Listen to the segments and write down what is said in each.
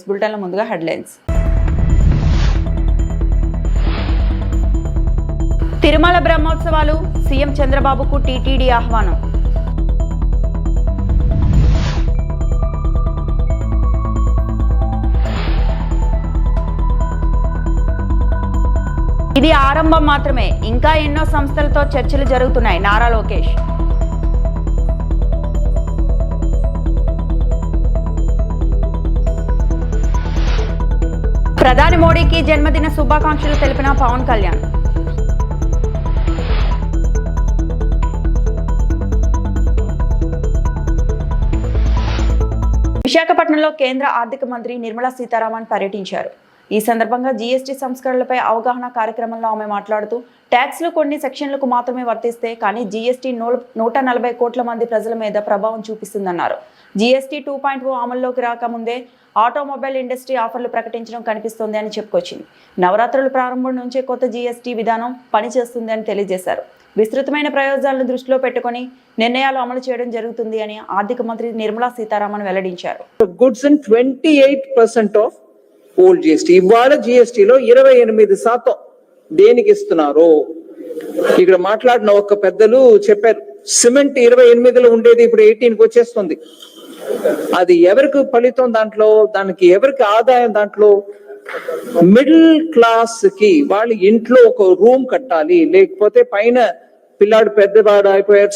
బులెటిన్ల ముందుగా హెడ్లైన్స్. తిరుమల బ్రహ్మోత్సవాలు, సీఎం చంద్రబాబుకు టీటీడీ ఆహ్వానం. ఇది ఆరంభం మాత్రమే, ఇంకా ఎన్నో సంస్థలతో చర్చలు జరుగుతున్నాయి. నారా లోకేష్. ప్రధాని మోడీకి జన్మదిన శుభాకాంక్షలు తెలిపిన పవన్ కళ్యాణ్. విశాఖపట్నంలో కేంద్ర ఆర్థిక మంత్రి నిర్మలా సీతారామన్ పర్యటించారు. ఈ సందర్భంగా జీఎస్టీ సంస్కరణలపై అవగాహన కార్యక్రమంలో ఆమె మాట్లాడుతూ, ట్యాక్స్లు కొన్ని సెక్షన్లకు మాత్రమే వర్తిస్తే కానీ జీఎస్టీ 140 కోట్ల మంది ప్రజల మీద ప్రభావం చూపిస్తుందన్నారు. జీఎస్టీ 2.0 అమల్లోకి రాకముందే ఆటోమొబైల్ ఇండస్ట్రీ ఆఫర్లు ప్రకటించడం కనిపిస్తోంది అని చెప్పుకొచ్చింది. నవరాత్రుల ప్రారంభం నుంచే కొత్త జీఎస్టీ విధానం పనిచేస్తుంది అని తెలియజేశారు. విస్తృతమైన ప్రయోజనాలను దృష్టిలో పెట్టుకుని నిర్ణయాలు అమలు చేయడం జరుగుతుంది అని ఆర్థిక మంత్రి నిర్మలా సీతారామన్ వెల్లడించారు. Goods in 28% of old GST. ఇవాళ జిఎస్టీలో 28% దేనికి ఇస్తున్నారు? ఇక్కడ మాట్లాడిన ఒక పెద్దలు చెప్పారు, సిమెంట్ 28లో ఉండేది ఇప్పుడు 18కి వచ్చేస్తుంది. అది ఎవరికి ఫలితం? దాంట్లో దానికి ఎవరికి ఆదాయం? దాంట్లో మిడిల్ క్లాస్ కి. వాళ్ళ ఇంట్లో ఒక రూమ్ కట్టాలి, లేకపోతే పైన పిల్లాడు పెద్దవాడు అయిపోయారు,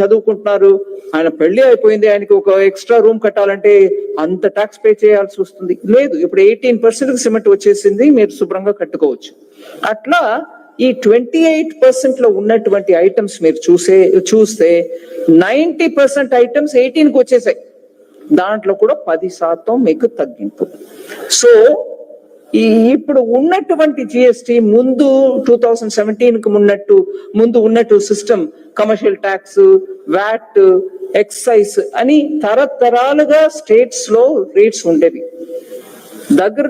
చదువుకుంటున్నారు, ఆయన పెళ్లి అయిపోయింది, ఆయనకి ఒక ఎక్స్ట్రా రూమ్ కట్టాలంటే అంత ట్యాక్స్ పే చేయాల్సి వస్తుంది. లేదు, ఇప్పుడు 18% సిమెంట్ వచ్చేసింది, మీరు శుభ్రంగా కట్టుకోవచ్చు. అట్లా ఈ 28% లో ఉన్నటువంటి ఐటమ్స్ మీరు చూస్తే 90% ఐటమ్స్ 18కి వచ్చేసాయి. దాంట్లో కూడా 10% మీకు తగ్గింపు. సో ఇప్పుడు ఉన్నటువంటి జిఎస్టి ముందు 2017కి ముందు ఉన్నట్టు system, commercial tax, VAT, excise అని తరతరాలుగా స్టేట్స్ లో రేట్స్ ఉండేవి. దగ్గర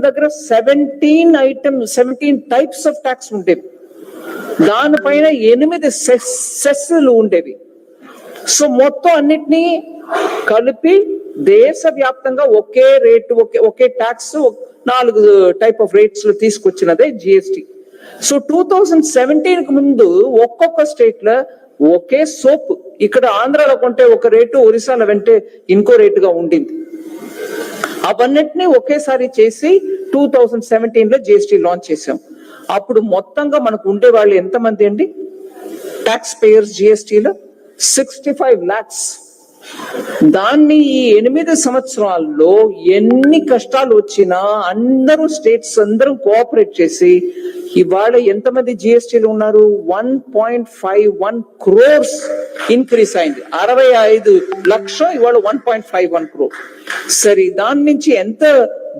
17 టైప్స్ ఆఫ్ ట్యాక్స్ ఉండేవి. దానిపైన 8 సెస్లు ఉండేవి. సో మొత్తం అన్నిటినీ కలిపి దేశవ్యాప్తంగా ఒకే రేటు, ఒకే ట్యాక్స్ 4 టైప్ ఆఫ్ రేట్స్ లో తీసుకొచ్చినదే జిఎస్టి. సో 2017కి ముందు ఒక్కొక్క స్టేట్ లో ఒకే సోప్, ఇక్కడ ఆంధ్రాలో కొంటే ఒక రేటు, ఒరిస్సాలో వెంటే ఇంకో రేటుగా ఉండింది. అవన్నిటినీ ఒకేసారి చేసి 2017లో జిఎస్టి లాంచ్ చేసాం. అప్పుడు మొత్తంగా మనకు ఉండే వాళ్ళు ఎంతమంది అండి ట్యాక్స్ పేయర్స్ జిఎస్టిలో? 65 lakhs. దాన్ని ఈ 8 సంవత్సరాల్లో ఎన్ని కష్టాలు వచ్చినా అందరూ స్టేట్స్ అందరూ కోఆపరేట్ చేసి ఇవాళ ఎంతమంది జిఎస్టీలు ఉన్నారు? 1.51 crores ఇంక్రీస్ అయింది. 65 లక్షలు ఇవాళ 1.51 crore. సరే, దాని నుంచి ఎంత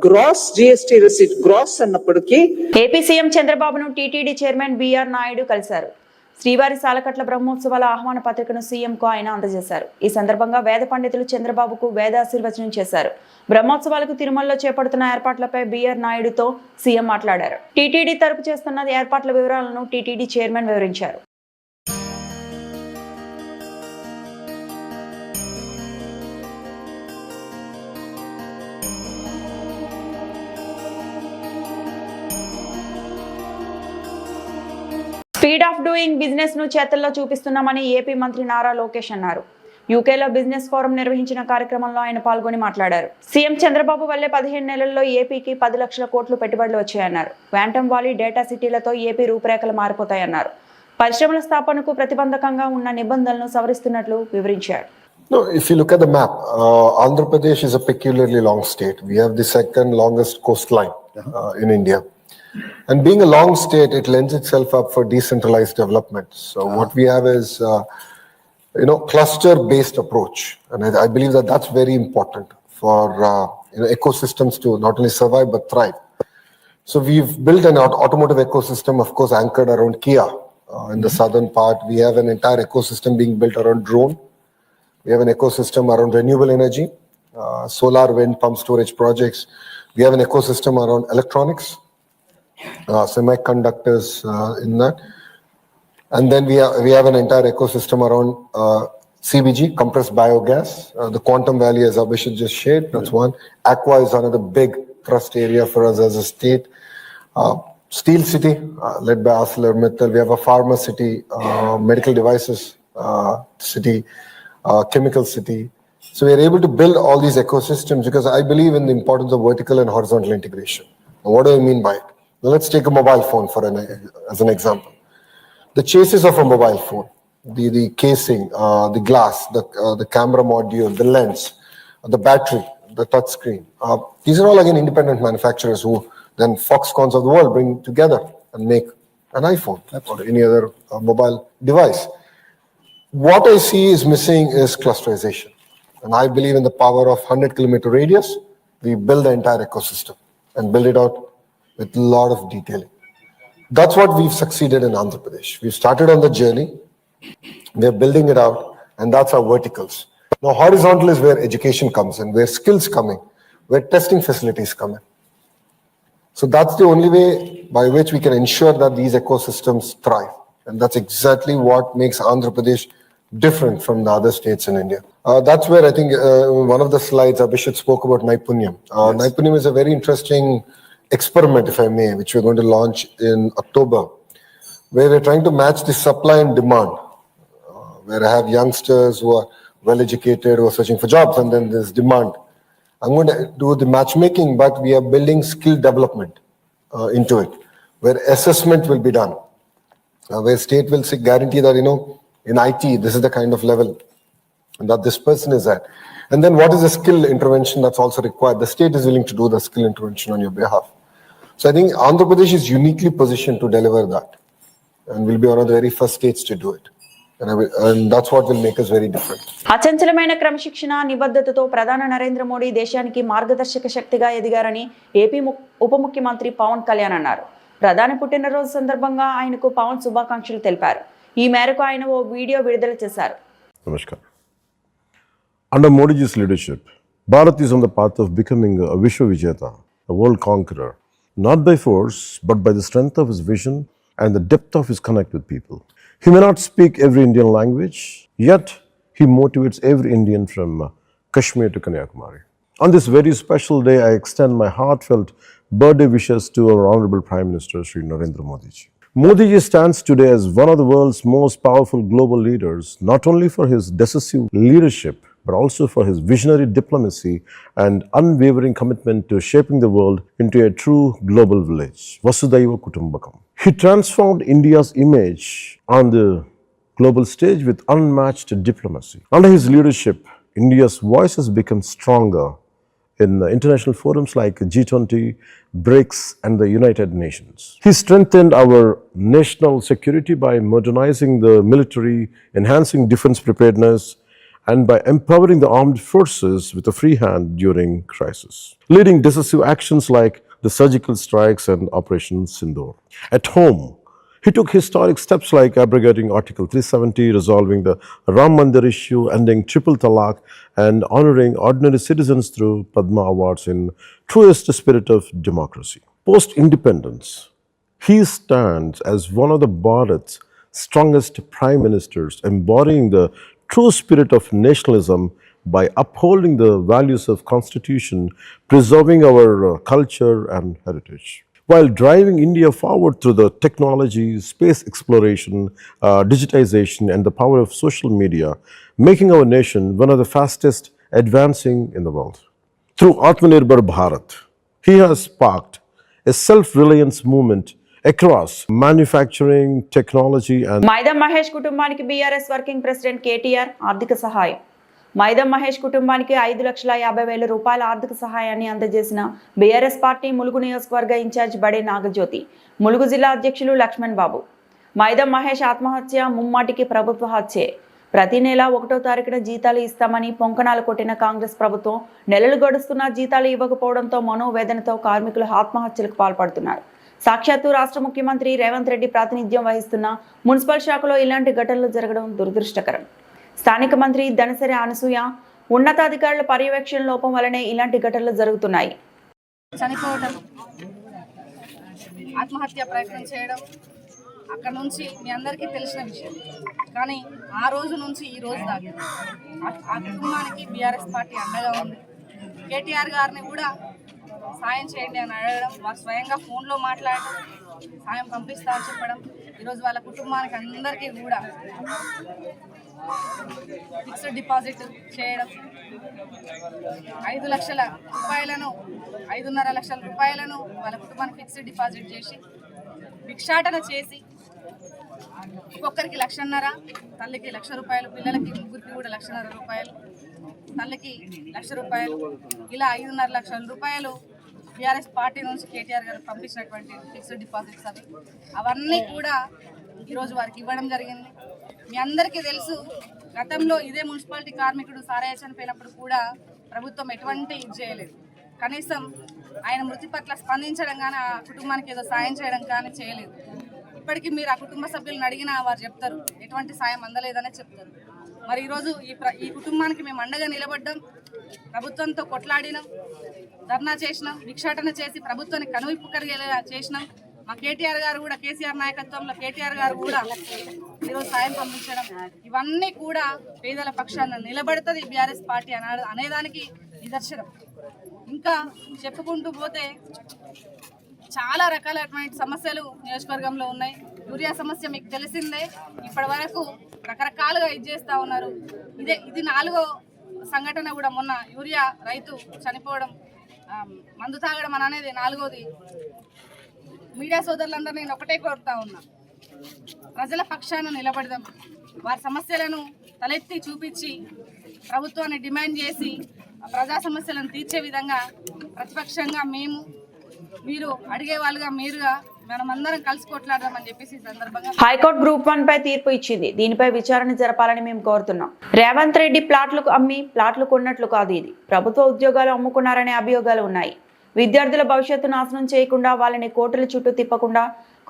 గ్రాస్ జిఎస్టీ రిసీట్? గ్రాస్ అన్నప్పటికీ ఏపీ సీఎం చంద్రబాబును టీటీడీ చైర్మన్ బిఆర్ నాయుడు కలిశారు. శ్రీవారి సాలకట్ల బ్రహ్మోత్సవాల ఆహ్వాన పత్రికను సీఎంకు ఆయన అందజేశారు. ఈ సందర్భంగా వేద పండితులు చంద్రబాబుకు వేదాశీర్వచనం చేశారు. బ్రహ్మోత్సవాలకు తిరుమలలో చేపడుతున్న ఏర్పాట్లపై బిఆర్ నాయుడుతో సీఎం మాట్లాడారు. టీటీడీ తరపు చేస్తున్న ఏర్పాట్ల వివరాలను టీటీడీ చైర్మన్ వివరించారు. స్పీడ్ ఆఫ్ డూయింగ్ బిజినెస్ ను చేతల్లో చూపిస్తున్నామని ఏపీ మంత్రి నారా లోకేష్ అన్నారు. యూకేలో బిజినెస్ ఫోరం నిర్వహించిన కార్యక్రమంలో ఆయన పాల్గొని మాట్లాడారు. సీఎం చంద్రబాబు వల్లే 15 నెలల్లో ఏపీకి 10 లక్షల కోట్లు పెట్టుబడులు వచ్చాయన్నారు. క్వాంటమ్ వాలీ, డేటా సిటీలతో ఏపీ రూపురేఖలు మారిపోతాయన్నారు. పరిశ్రమల స్థాపనకు ప్రతిబంధకంగా ఉన్న నిబంధనలను సవరిస్తున్నట్లు వివరించారు. No, if you look at the map, Andhra Pradesh is a peculiarly long state. We have the second longest coastline in India. And being a long state, it lends itself up for decentralized development. So what we have is, cluster-based approach. And I believe that that's very important for, ecosystems to not only survive but thrive. So we've built an automotive ecosystem, of course, anchored around Kia. In the southern part, we have an entire ecosystem being built around drone. We have an ecosystem around renewable energy, solar, wind, pump storage projects. We have an ecosystem around electronics, semiconductors in that. And then we have an entire ecosystem around CBG, compressed biogas. The Quantum Valley, as Abhishek just shared, that's one. Aqua is another big thrust area for us as a state. Steel City, led by ArcelorMittal. We have a pharma city, medical devices city, chemical city. So we are able to build all these ecosystems because I believe in the importance of vertical and horizontal integration. Now, what do I mean by it? Now, let's take a mobile phone as an example. The chassis of a mobile phone, the casing, the glass, the camera module, the lens, the battery, the touch screen. These are all again independent manufacturers who then Foxcons of the world bring together and make an iPhone or any other mobile device. What I see is missing is clusterization. And I believe in the power of 100-kilometer radius. We build the entire ecosystem and build it out with a lot of detailing. That's what we've succeeded in Andhra Pradesh. We've started on the journey. We're building it out, and that's our verticals. Now, horizontal is where education comes in, where skills come in, where testing facilities come in. So that's the only way by which we can ensure that these ecosystems thrive. And that's exactly what makes Andhra Pradesh different from the other states in India. That's where I think one of the slides, Abhishek spoke about Naipunyam. Naipunyam is a very interesting experiment, if I may, which we're going to launch in October, where we're trying to match the supply and demand, where I have youngsters who are well-educated, who are searching for jobs, and then there's demand. I'm going to do the matchmaking, but we are building skill development into it, where assessment will be done, where state will guarantee that, in IT, this is the kind of level that this person is at. And then what is the skill intervention that's also required? The state is willing to do the skill intervention on your behalf. So I think Andhra Pradesh is uniquely positioned to deliver that. And we'll be one of the very first states to do it. And that's what will make us very different. అచంచలమైన క్రమశిక్షణ నిబద్ధతతో ప్రధాని నరేంద్ర మోడీ దేశానికి మార్గదర్శక శక్తిగా ఎదిగారని AP ఉప ముఖ్యమంత్రి పవన్ కళ్యాణ్ అన్నారు. ప్రధాని పుట్టినరోజు సందర్భంగా ఆయనకు పవన్ శుభాకాంక్షలు తెలిపారు. ఈ మేరకు ఆయన ఓ వీడియో విడుదల చేశారు. Namaskar. Under Modi's leadership, Bharat is on the path of becoming a Vishwa Vijeta, a world conqueror, not by force, but by the strength of his vision and the depth of his connect with people. He may not speak every Indian language, yet he motivates every Indian from Kashmir to Kanyakumari. On this very special day, I extend my heartfelt birthday wishes to our Honorable Prime Minister, Shri Narendra Modi ji. Modi ji stands today as one of the world's most powerful global leaders, not only for his decisive leadership, but also for his visionary diplomacy and unwavering commitment to shaping the world into a true global village. Vasudhaiva Kutumbakam. He transformed India's image on the global stage with unmatched diplomacy. Under his leadership, India's voice has become stronger in international forums like G20, BRICS, and the United Nations. He strengthened our national security by modernizing the military, enhancing defense preparedness, and by empowering the armed forces with a free hand during crisis, leading decisive actions like the surgical strikes and Operation Sindoor. At home, he took historic steps like abrogating Article 370, resolving the Ram Mandir issue, ending triple talaq, and honoring ordinary citizens through Padma Awards in truest spirit of democracy. Post-independence, he stands as one of the Bharat's strongest prime ministers, embodying the true spirit of nationalism by upholding the values of Constitution, preserving our culture and heritage, while driving India forward through the technology, space exploration, digitization, and the power of social media, making our nation one of the fastest advancing in the world. Through Atmanirbhar Bharat, he has sparked a self-reliance movement across manufacturing, technology, and మైదం Mahesh కుటుంబానికి BRS working president KTR ఆర్థిక సహాయం. మైదం మహేష్ కుటుంబానికి 5,50,000 రూపాయల ఆర్థిక సహాయాన్ని అందజేసిన BRS party Mulugu నియోజకవర్గ incharge బడే నాగజ్యోతి, ములుగు జిల్లా అధ్యక్షులు లక్ష్మణ్ బాబు. మైదం మహేష్ ఆత్మహత్య ముమ్మాటికి ప్రభుత్వ హత్యే. ప్రతి నెల 1వ తారీఖున జీతాలు ఇస్తామని పొంకనాలు కొట్టిన కాంగ్రెస్ ప్రభుత్వం నెలలు గడుస్తున్నా జీతాలు ఇవ్వకపోవడంతో మనోవేదనతో కార్మికులు ఆత్మహత్యలకు పాల్పడుతున్నారు. సాక్షాత్తు రాష్ట్ర ముఖ్యమంత్రి రేవంత్ రెడ్డి ప్రాతినిధ్యం వహిస్తున్న మున్సిపల్ శాఖలో ఇలాంటి ఘటనలు జరగడం దురదృష్టకరం. స్థానిక మంత్రి ధనసరి అనసూయ ఉన్నతాధికారుల పర్యవేక్షణ లోపం వల్లనే ఇలాంటి ఘటనలు జరుగుతున్నాయి. చనిపోవడం, ఆత్మహత్య ప్రయత్నం చేయడం అక్కడ నుంచి మీ అందరికీ తెలిసిన విషయం. కానీ ఆ రోజు నుంచి ఈ రోజు దాకా ఆ కుటుంబానికి బీఆర్ఎస్ పార్టీ అండగా ఉంది. కేటీఆర్ గారిని కూడా సాయం చేయండి అని అడగడం, వారు స్వయంగా ఫోన్లో మాట్లాడడం, సాయం పంపిస్తా అని చెప్పడం, ఈరోజు వాళ్ళ కుటుంబానికి అందరికీ కూడా ఫిక్స్డ్ డిపాజిట్ చేయడం, 5 లక్షల రూపాయలను 5.5 లక్షల రూపాయలను వాళ్ళ కుటుంబానికి ఫిక్స్డ్ డిపాజిట్ చేసి భిక్షాటన చేసి ఒక్కొక్కరికి 1,50,000, తల్లికి 1,00,000 రూపాయలు, పిల్లలకి ముగ్గురికి కూడా 1,50,000 రూపాయలు, తల్లికి 1,00,000 రూపాయలు, ఇలా 5.5 లక్షల రూపాయలు బీఆర్ఎస్ పార్టీ నుంచి కేటీఆర్ గారు పంపించినటువంటి ఫిక్స్డ్ డిపాజిట్స్ అవన్నీ కూడా ఈరోజు వారికి ఇవ్వడం జరిగింది. మీ అందరికీ తెలుసు, గతంలో ఇదే మున్సిపాలిటీ కార్మికుడు సారయ్య చనిపోయినప్పుడు కూడా ప్రభుత్వం ఎటువంటి ఇది చేయలేదు. కనీసం ఆయన మృతి పట్ల స్పందించడం కానీ, ఆ కుటుంబానికి ఏదో సాయం చేయడం కానీ చేయలేదు. ఇప్పటికీ మీరు ఆ కుటుంబ సభ్యులను అడిగినా వారు చెప్తారు ఎటువంటి సాయం అందలేదనే చెప్తారు. మరి ఈరోజు ఈ కుటుంబానికి మేము అండగా నిలబడ్డాం, ప్రభుత్వంతో కొట్లాడినాం, ధర్నా చేసినాం, భిక్షాటన చేసి ప్రభుత్వాన్ని కనువిప్పు కలిగేలా చేసినాం. మా కేటీఆర్ గారు కూడా, కేసీఆర్ నాయకత్వంలో కేటీఆర్ గారు కూడా ఈరోజు సాయం పంపించడం, ఇవన్నీ కూడా పేదల పక్షాన నిలబడుతుంది బీఆర్ఎస్ పార్టీ అనేదానికి నిదర్శనం. ఇంకా చెప్పుకుంటూ పోతే చాలా రకాలైనటువంటి సమస్యలు నియోజకవర్గంలో ఉన్నాయి. యూరియా సమస్య మీకు తెలిసిందే. ఇప్పటి వరకు రకరకాలుగా ఇది చేస్తూ ఉన్నారు. ఇది 4వ సంఘటన కూడా. మొన్న యూరియా రైతు చనిపోవడం, మందు తాగడం అనేది 4వది. మీడియా సోదరులందరూ నేను ఒకటే కోరుతా ఉన్నా, ప్రజల పక్షాన నిలబడదాం, వారి సమస్యలను తలెత్తి చూపించి ప్రభుత్వాన్ని డిమాండ్ చేసి ప్రజా సమస్యలను తీర్చే విధంగా ప్రతిపక్షంగా మేము, మీరు అడిగే వాళ్ళుగా మీరుగా మనమందరం కలిసి కొట్లాడదామని చెప్పేసి సందర్భంగా హైకోర్టు గ్రూప్ 1 పై తీర్పు ఇచ్చింది. దీనిపై విచారణ జరపాలని మేము కోరుతున్నాం. రేవంత్ రెడ్డి ప్లాట్లకు అమ్మి ప్లాట్లు కొన్నట్లు కాదు, ఇది ప్రభుత్వ ఉద్యోగాలు అమ్ముకున్నారనే అభియోగాలు ఉన్నాయి. విద్యార్థుల భవిష్యత్తు నాశనం చేయకుండా వాళ్ళని కోర్టుల చుట్టూ తిప్పకుండా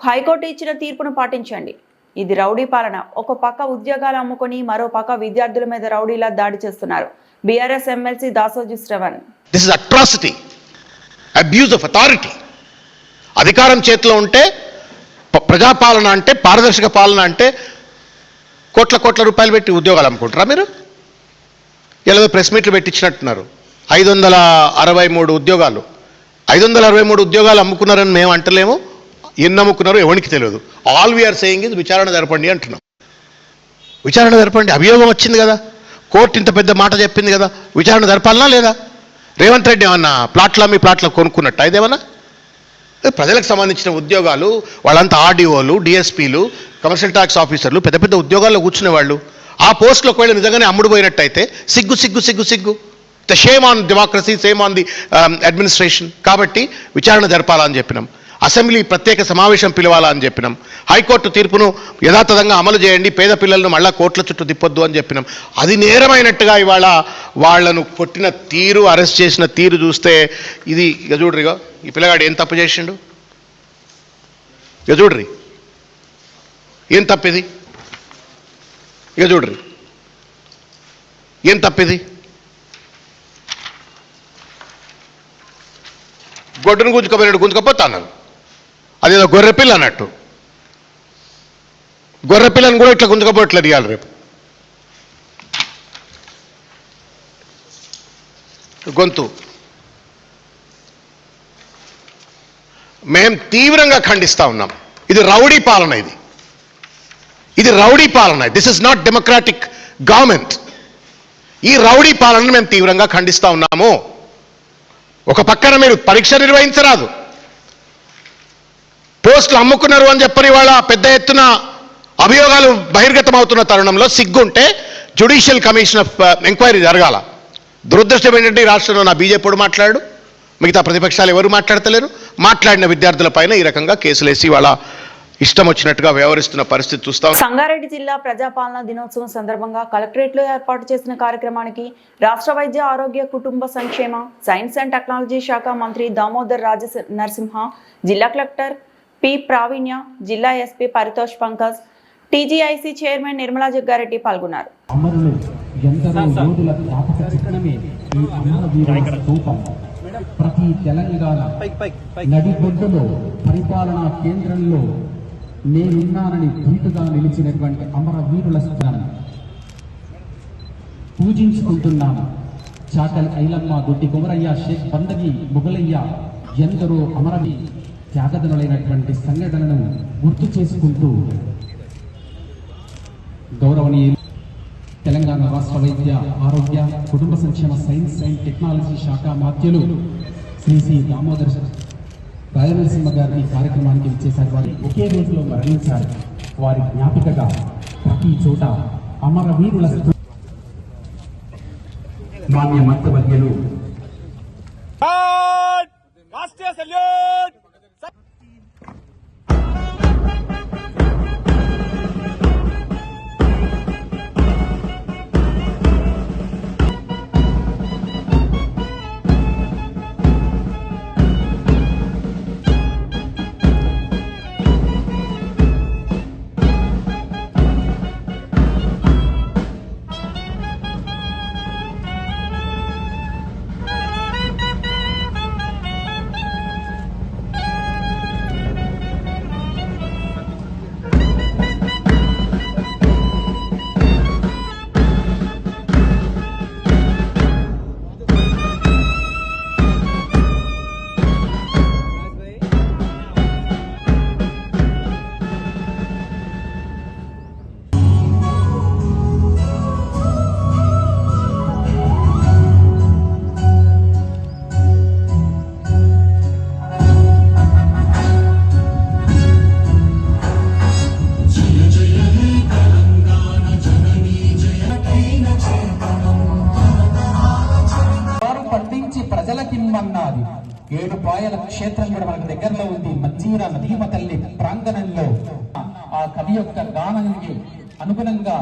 హైకోర్టు ఇచ్చిన తీర్పును పాటించండి. ఇది రౌడీ పాలన. ఒక పక్క ఉద్యోగాలు అమ్ముకొని మరో పక్క విద్యార్థుల మీద రౌడీలా దాడి చేస్తున్నారు BRS MLC Dasoju Shravan. This is atrocity, abuse of authority. అధికారం చేతిలో ఉంటే ప్రజాపాలన అంటే, పారదర్శక పాలన అంటే కోట్ల రూపాయలు పెట్టి ఉద్యోగాలు అమ్ముకుంటారా మీరు? ఇలా ప్రెస్ మీట్లు పెట్టించినట్టున్నారు. 563 ఉద్యోగాలు, 563 ఉద్యోగాలు అమ్ముకున్నారని మేము అంటలేము. ఎన్ని అమ్ముకున్నారో ఎవరికి తెలియదు. ఆల్ వీఆర్ సేయింగ్ ఇది విచారణ జరపండి అంటున్నాం. విచారణ జరపండి. అభియోగం వచ్చింది కదా, కోర్టు ఇంత పెద్ద మాట చెప్పింది కదా, విచారణ జరపాలనా లేదా? రేవంత్ రెడ్డి ఏమన్నా ప్లాట్లు కొనుక్కున్నట్టు ఇదేమన్నా? ప్రజలకు సంబంధించిన ఉద్యోగాలు, వాళ్ళంతా ఆర్డీఓలు, డిఎస్పీలు, కమర్షియల్ ట్యాక్స్ ఆఫీసర్లు, పెద్ద ఉద్యోగాల్లో కూర్చునే వాళ్ళు. ఆ పోస్టులకు వెళ్ళి నిజంగానే అమ్ముడుపోయినట్టయితే సిగ్గు. The shame on democracy, same on the administration. కాబట్టి విచారణ జరపాలని చెప్పినాం. అసెంబ్లీ ప్రత్యేక సమావేశం పిలవాలా అని చెప్పినాం. హైకోర్టు తీర్పును యథాతథంగా అమలు చేయండి, పేద పిల్లలను మళ్ళా కోర్టుల చుట్టూ తిప్పొద్దు అని చెప్పినాం. అది నేరమైనట్టుగా ఇవాళ వాళ్లను కొట్టిన తీరు, అరెస్ట్ చేసిన తీరు చూస్తే ఇది ఇక చూడ్రిగా, ఈ పిల్లగాడు ఏం తప్పు చేసిండు? ఇక చూడ్రి ఏం తప్పిది, ఇక చూడ్రి ఏం తప్పిది. గొడ్డును గుంజుకపోతాను, అదేదో గొర్రెపిల్ల అన్నట్టు. గొర్రెపిల్లని కూడా ఇట్లా గుంజుకపోవట్లేదు ఇవాళ రేపు. గొంతు మేము తీవ్రంగా ఖండిస్తా ఉన్నాం. ఇది రౌడీ పాలన, ఇది రౌడీ పాలన. This is not democratic government. ఈ రౌడీ పాలనను మేము తీవ్రంగా ఖండిస్తా ఉన్నాము. ఒక పక్కన మీరు పరీక్ష నిర్వహించరాదు, పోస్టులు అమ్ముకున్నారు అని చెప్పని వాళ్ళ పెద్ద ఎత్తున అభియోగాలు బహిర్గతం అవుతున్న తరుణంలో సిగ్గుంటే జ్యుడిషియల్ కమిషన్ ఆఫ్ ఎంక్వైరీ జరగాల. దురదృష్టం ఏంటంటే ఈ రాష్ట్రంలో నా బీజేపీ మాట్లాడు, మిగతా ప్రతిపక్షాలు ఎవరు మాట్లాడతలేరు. మాట్లాడిన విద్యార్థులపైన ఈ రకంగా కేసులేసి వాళ్ళ ఇష్టం వచ్చినట్టుగా వ్యవహరిస్తున్న పరిస్థితి చూస్తాం. సంగారెడ్డి జిల్లా ప్రజాపాలన దినోత్సవం సందర్భంగా కలెక్టరేట్లో ఏర్పాటు చేసిన కార్యక్రమానికి రాష్ట్ర వైద్య ఆరోగ్య కుటుంబ సంక్షేమ సైన్స్ అండ్ టెక్నాలజీ శాఖ మంత్రి దామోదర్ రాజ నరసింహ, జిల్లా కలెక్టర్ పి ప్రావీణ్య, జిల్లా SP Paritosh Pankaj, TGIC chairman Nirmala Jaggareddy పాల్గొన్నారు. ప్రతి తెలంగాణ నడిబొడ్డులో పరిపాలనా కేంద్రంలో నేనున్నానని ధీటుగా నిలిచినటువంటి అమరవీరుల స్థానాన్ని పూజించుకుంటున్నాను. చాకలి ఐలమ్మ, దొడ్డి కుమరయ్య, షేక్ బందగి, మొగలయ్య ఎందరో అమరవీ త్యాగదనులైనటువంటి సంఘటనలను గుర్తు చేసుకుంటూ గౌరవనీయులు తెలంగాణ రాష్ట్ర వైద్య ఆరోగ్య కుటుంబ సంక్షేమ సైన్స్ అండ్ టెక్నాలజీ శాఖ మాత్యులు శ్రీ దామోదర్ రాజనరసింహ గారిని కార్యక్రమానికి ఇచ్చేశారు. వారి ఒకే రోజులో మరణించారు. వారి జ్ఞాపికగా ప్రతి చోట అమరవీరుల మాన్య మంత్రివర్యులు ప్రజలకిమ్మన్నది. 7 పాయల క్షేత్రం కూడా మనకు దగ్గరలో ఉంది. మంజీరా నదీమ తల్లి ప్రాంగణంలో ఆ కవి యొక్క గానానికి అనుగుణంగా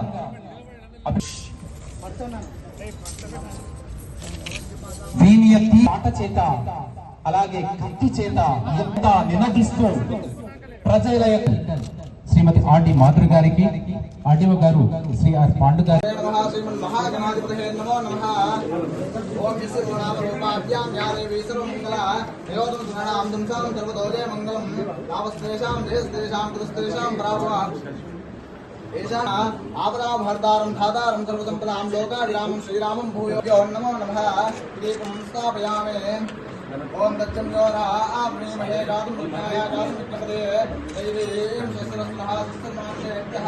పాట చేత అలాగే కత్తి చేత ఎంత నినదిస్తూ ప్రజల శ్రీమతి ఆర్డి మాధురి గారికి, ఆర్డీఓ గారు శ్రీ ఆర్ పాండు గారు ఆపదాభర్తారం ధాతారం సర్వసంపదాం లోకాభిరామం శ్రీరామం భూయో నమో నమః దీపం స్థాపయామి. ఓం దచ్చంయోరామహే గాతుం విజ్ఞాయ గాతుం విజ్ఞపదే దైవీం శస్త్రస్మః శస్త్రమాక్షేభ్యః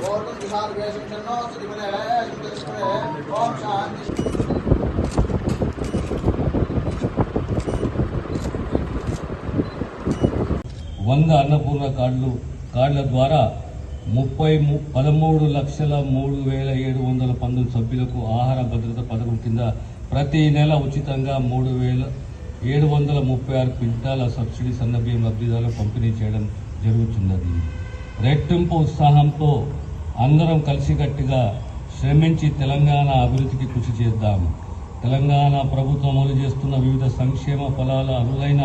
ఓర్వం దిశాద్వేషం చన్నో సుదిపదే యుద్ధస్పదే. ఓం శాంతి. వంద అన్నపూర్ణ కార్డుల ద్వారా 13,03,719 సభ్యులకు ఆహార భద్రత పథకం కింద ప్రతి నెల ఉచితంగా 3,736 క్వింటాల సబ్సిడీ సన్నబియ్యం లబ్ధిదారులకు పంపిణీ చేయడం జరుగుతున్నది. రెట్టింపు ఉత్సాహంతో అందరం కలిసికట్టుగా శ్రమించి తెలంగాణ అభివృద్ధికి కృషి చేద్దాం. తెలంగాణ ప్రభుత్వం అమలు చేస్తున్న వివిధ సంక్షేమ ఫలాల అర్హులైన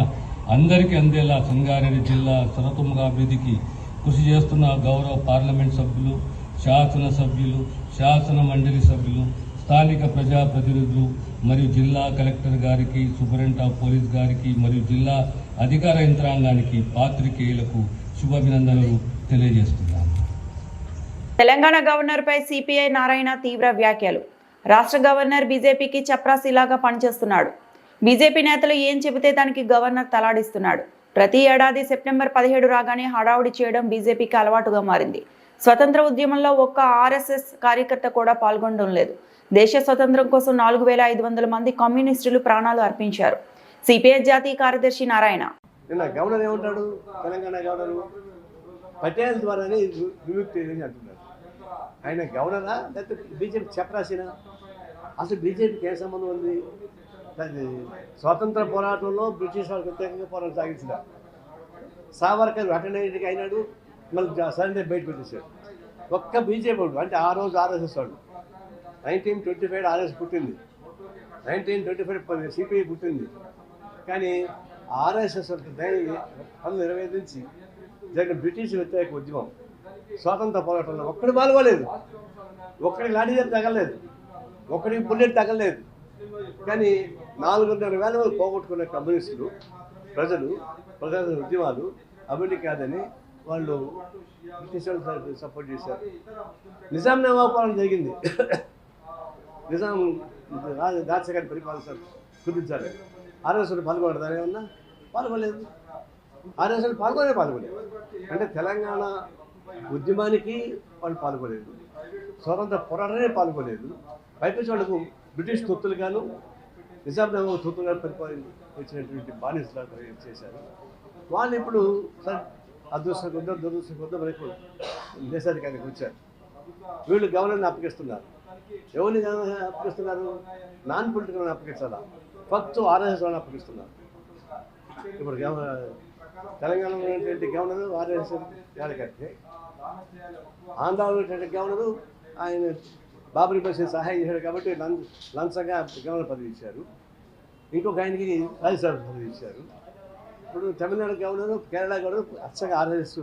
అందరికీ అందేలా సంగారెడ్డి జిల్లా సర్వతోముఖ అభివృద్ధికి కృషి చేస్తున్న గౌరవ పార్లమెంట్ సభ్యులు, శాసనసభ్యులు, శాసన మండలి సభ్యులు, స్థానిక ప్రజాప్రతినిధులు మరియు జిల్లా కలెక్టర్ గారికి, సూపరింటెండెంట్ ఆఫ్ పోలీస్ గారికి మరియు జిల్లా అధికార యంత్రాంగానికి, పాత్రికేయులకు శుభాభినందనలు తెలియజేస్తున్నాను. తెలంగాణ గవర్నర్పై సిపిఐ నారాయణ తీవ్ర వ్యాఖ్యలు. రాష్ట్ర గవర్నర్ బీజేపీకి చప్రాసీలాగా పనిచేస్తున్నాడు. బీజేపీ నేతలు ఏం చెబితే దానికి గవర్నర్ తలాడిస్తున్నాడు. ప్రతి ఏడాది సెప్టెంబర్ 17 రాగానే హడావుడి చేయడం బీజేపీకి అలవాటుగా మారింది. స్వతంత్ర ఉద్యమంలో ఒక్క ఆర్ఎస్ఎస్ కార్యకర్త కూడా పాల్గొనడం లేదు. దేశ స్వతంత్రం కోసం 4,500 మంది కమ్యూనిస్టులు ప్రాణాలు అర్పించారు. సిపిఐ జాతీయ కార్యదర్శి నారాయణ. గవర్నర్ ఏమంటాడు? తెలంగాణ గవర్నర్ పటేల్ ద్వారానే విముక్తి అంటున్నాడు. ఆయన గవర్నరా లేకపోతే బీజేపీ చప్రాసిన? అసలు బీజేపీకి ఏ సంబంధం ఉంది? స్వాతంత్ర పోరాటంలో బ్రిటిష్ వాళ్ళకి వ్యతిరేకంగా పోరాటం సాగించిన సావర్కర్ అటెండెంట్కి అయినాడు, మళ్ళీ సరెండర్ బయట పెట్టేశాడు. ఒక్క బీజేపీ వాడు, అంటే ఆ రోజు ఆర్ఎస్ఎస్ వాడు. 1925 ఆర్ఎస్ పుట్టింది, 1925 సిపిఐ పుట్టింది. కానీ ఆర్ఎస్ఎస్ 1925 నుంచి జరిగిన బ్రిటిష్ వ్యతిరేక ఉద్యమం స్వాతంత్ర పోరాటంలో ఒక్కడి పాల్గొలేదు, ఒక్కడి లాఠీ తగలలేదు, ఒక్కడికి బుల్లెట్ తగలలేదు. కానీ 4,500,000 మంది పోగొట్టుకున్న కమ్యూనిస్టులు, ప్రజా ఉద్యమాలు అభివృద్ధి కాదని వాళ్ళు బ్రిటిష్ వాళ్ళు సపోర్ట్ చేశారు. నిజాం నవాబ్ పాలన జరిగింది. నిజాం రాజశేఖర్ పరిపాలన కుదించాలి. ఆర్ఎస్ఎస్ పాల్గొనడం ఏమన్నా పాల్గొనలేదు. ఆర్ఎస్ఎస్ పాల్గొనలేదు. అంటే తెలంగాణ ఉద్యమానికి వాళ్ళు పాల్గొలేదు, స్వతంత్ర పోరాటమే పాల్గొలేదు. పైపేసి వాళ్ళకు బ్రిటిష్ తొత్తులుగాను నిజాం నవాబ్ తొత్తులుగా పరిపాలించినటువంటి బానిసలా చేశారు. వాళ్ళు ఇప్పుడు అదృష్టం కొద్దో దురదృష్టం కొద్దో మనకు దేశాధికారికి వచ్చారు. వీళ్ళు గవర్నర్ని అప్పగిస్తున్నారు. ఎవరిని అప్పగిస్తున్నారు? నాన్ పొలిటికల్ అప్పగించాలా, ఫస్ట్ ఆర్ఎస్ఎస్ వాళ్ళని అప్పగిస్తున్నారు. ఇప్పుడు తెలంగాణలో ఉన్నటువంటి గవర్నరు ఆర్ఎస్ఎస్ కార్యకర్తే, ఆంధ్రాలో ఉన్నటువంటి గవర్నరు ఆయన బాబరీ మసీద్ సహాయం చేశాడు కాబట్టి లంచంగా గవర్నర్ పదవి ఇచ్చారు. ఇంకొక ఆయనకి రాజ్యసభ పదవి ఇచ్చారు. ఇప్పుడు తమిళనాడు గవర్నరు, కేరళ గవర్నరు అచ్చగా ఆర్ఎస్ఎస్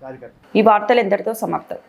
కార్యకర్త. ఈ వార్తలు ఎంతటితో సమాప్తం.